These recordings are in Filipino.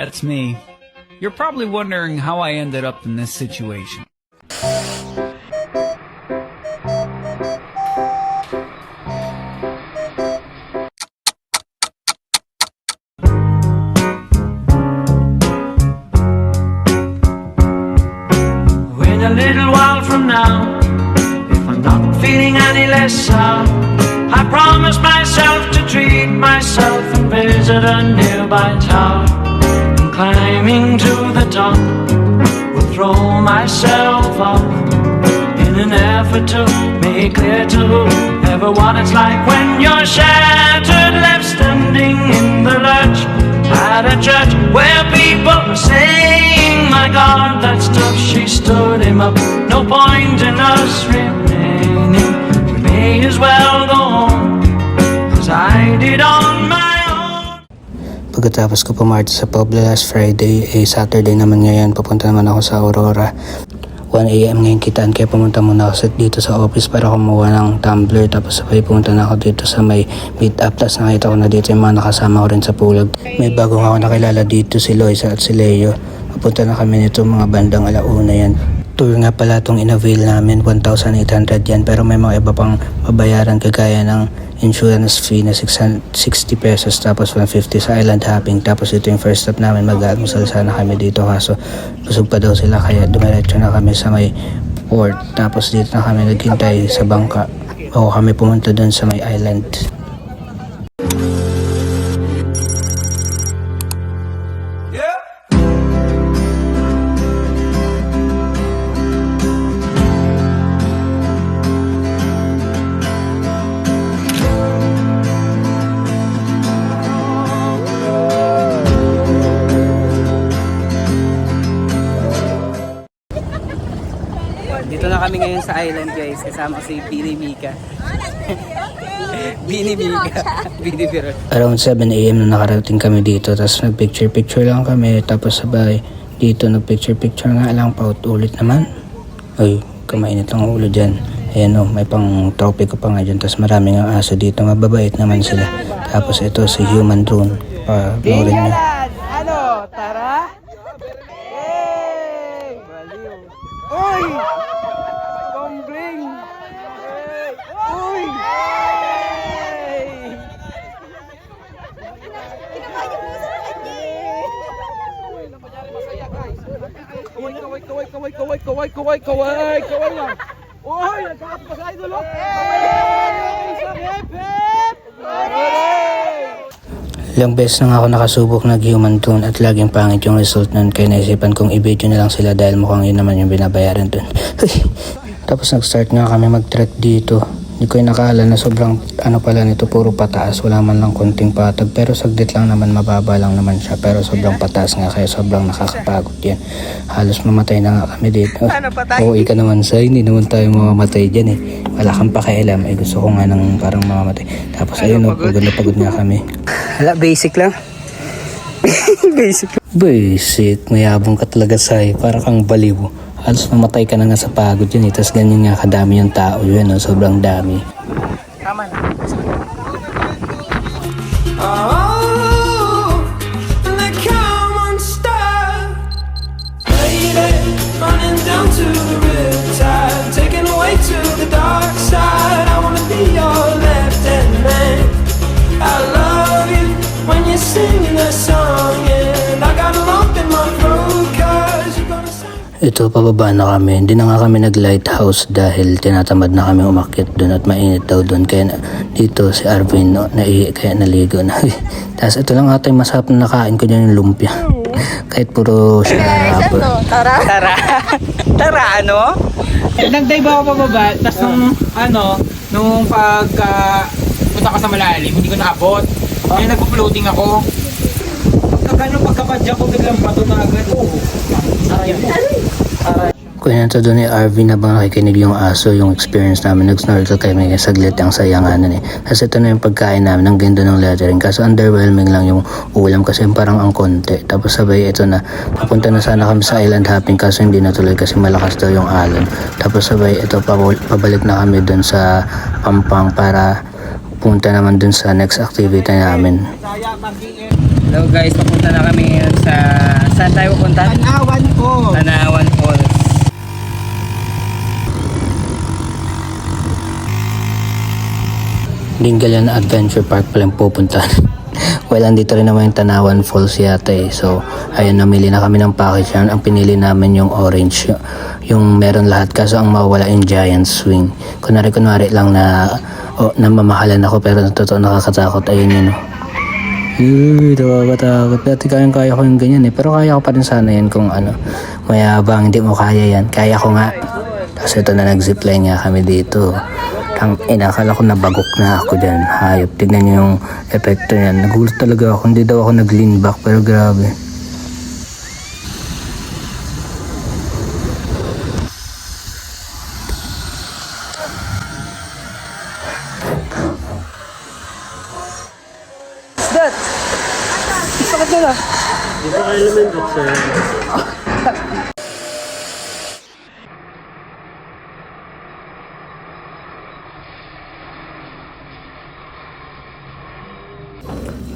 that's me. You're probably wondering how I ended up in this situation. In a little while from now, if I'm not feeling any less sour, I promise myself to treat myself and visit a nearby tower. And climbing to the top, will throw myself off in an effort to make clear to whoever what it's like when you're shattered, left standing in the lurch at a church where people are saying, my God, that's tough, she stood him up. No point in us remaining, we may as well go home, cause I did on my own. Pagkatapos ko pumarty sa Pueblo last Friday, Saturday naman ngayon, papunta naman ako sa Aurora. 1 AM ngayon kitaan, kaya pumunta muna ako dito sa office para kumuha ng tumbler, tapos sabay pumunta na ako dito sa may meet up, tapos nakita ko na dito yung mga nakasama ko rin sa pulag. May bago ako nakilala dito, si Loisa at si Leo. Papunta na kami nito mga bandang alauna yan. Tour nga pala itong in-avail namin, 1,800 yan, pero may mga iba pang babayaran kagaya ng insurance fee na 60 pesos, tapos 150 sa island hopping. Tapos ito yung first stop namin, mag-almusal sana kami dito, kaso busog pa daw sila kaya dumiretso na kami sa may port. Tapos dito na kami naghintay sa bangka bago kami pumunta dun sa may island. Dito na kami ngayon sa island, guys. Kasama ko si Bini Mika. Bini Mika. Bini Biro. Around 7 AM na nakarating kami dito, tapos nagpicture-picture lang kami, tapos sabay dito nagpicture-picture nga lang, paulit naman. Ay, kamainit ang ulo dyan. Ayan o, may pang trophy ko pa nga dyan, tapos maraming ang aso dito, mababait naman sila. Tapos ito si Human Drone, panoorin nyo. Ano? Tara? Yay! Baliw. Uy! Bombling! Uy! Yay! Kaway lang. Uy! Nagkakapos sa idol. Ilang beses na nga ako nakasubok nag-human drone at laging pangit yung result nun, kaya naisipan kong i-video na lang sila dahil mukhang yun naman yung binabayaran dun. Tapos nag-start nga kami mag-trek dito. Hindi ko yung nakala na sobrang pala nito, puro pataas, wala man lang konting patag, pero saglit lang naman, mababa lang naman siya, pero sobrang pataas nga kaya sobrang nakakapagod yan. Halos mamatay na nga kami dito. Oo, ika naman sa hindi naman tayo mamamatay dyan eh. Wala kang pakialam, gusto ko nga nang parang mamamatay. Tapos ayun o, pagod na pagod nga kami. Hala, basic lang. Basic, mayabong ka talaga sa'yo, para kang baliw. Halos mamatay ka na nga sa pagod yun eh. Tapos ganyan nga kadami yung tao yun, no? Sobrang dami. Tama na. Oh, the common star, lady, running down to the riptide, taken away to the dark side. I wanna be your left-hand man. I love you when you're singing that song, and I got a lump in my throat 'cause you're gonna sing. Ito, pababa na kami. Hindi na nga kami nag-lighthouse dahil tinatamad na kami umakyat doon at mainit daw doon. Kaya dito si Arvin, no, kaya naligo na. Tapos ito lang ata yung masarap na nakain ko dyan, yung lumpia. Kahit puro siya. Tara? Tara, ano? Nag-dive ako pababa, tapos nung punta ko sa malalim, hindi ko naabot. Kaya nagpo-floating ako. Pagkapadya ko biglang bato na agad. Kwento doon ni Arvin habang nakikinig yung aso, yung experience namin. Nag-snorkel kami kaya saglit ang sayang nun eh. Kasi ito na yung pagkain namin, ang ganda ng lettering. Kaso underwhelming lang yung ulam kasi parang ang konti. Tapos sabay ito na, papunta na sana kami sa island hopping kaso hindi natuloy kasi malakas daw yung alon. Tapos sabay ito, pabalik na kami doon sa Pampang para punta naman doon sa next activity namin. Hello guys, papunta na kami ngayon sa Saan tayo pupunta? Tanawan ko. Tanawan Falls. Dingalan Adventure Park palang pupuntahan. Well, andito rin naman yung Tanawan Falls yata eh. So, ayun, namili na kami ng package yan. Ang pinili namin yung orange. Yung meron lahat. Kaso ang mawala yung giant swing. Kunwari lang na namamahalan ako pero totoo nakakatakot. Ayun yun. Nakakatakot. Dati kaya ko yung ganyan eh. Pero kaya ko pa rin sana yan kung ano. Mayabang, hindi mo kaya yan. Kaya ko nga. Tapos ito na nag-zipline nga kami dito. Ang inakala ko nabagok na ako dyan. Hayop. Tignan nyo yung epekto niyan. Nagulat talaga ako. Hindi daw ako nag-lean back. Pero grabe. Dad! Sakit na na. Dito ka element boxer.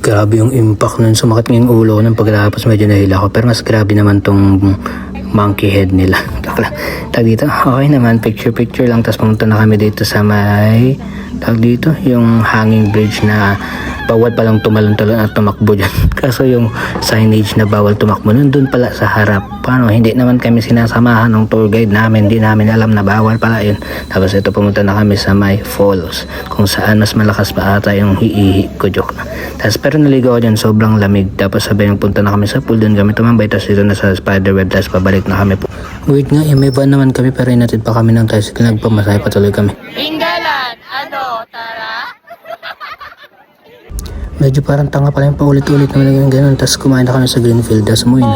Grabe yung impact nun. Sumakit ng ulo ko nung pagkatapos medyo nahila ko. Pero mas grabe naman tong monkey head nila. Tag dito, okay naman. Picture lang. Tapos pumunta na kami dito sa may tag dito, yung hanging bridge na bawal palang tumalon-talon at tumakbo dyan. Kaso yung signage na bawal tumakbo nandun pala sa harap. Paano? Hindi naman kami sinasamahan ng tour guide namin. Hindi namin alam na bawal pala yun. Tapos ito pumunta na kami sa may falls. Kung saan mas malakas pa ata yung hiihi ko, joke na. Tapos pero naligo ako dyan, sobrang lamig. Tapos sabay yung punta na kami sa pool. Doon kami tumambay. Tapos dito na sa spiderweb. Tapos pabalik na kami po. Wait nga, may van naman kami pero inatid pa kami ng tricycle. Nagpamasahe patuloy kami. Tinggalan, ano, tara? Medyo parang tanga pala yung paulit-ulit naman ganun. Tapos kumain na kami sa Greenfield. Tapos mo yun.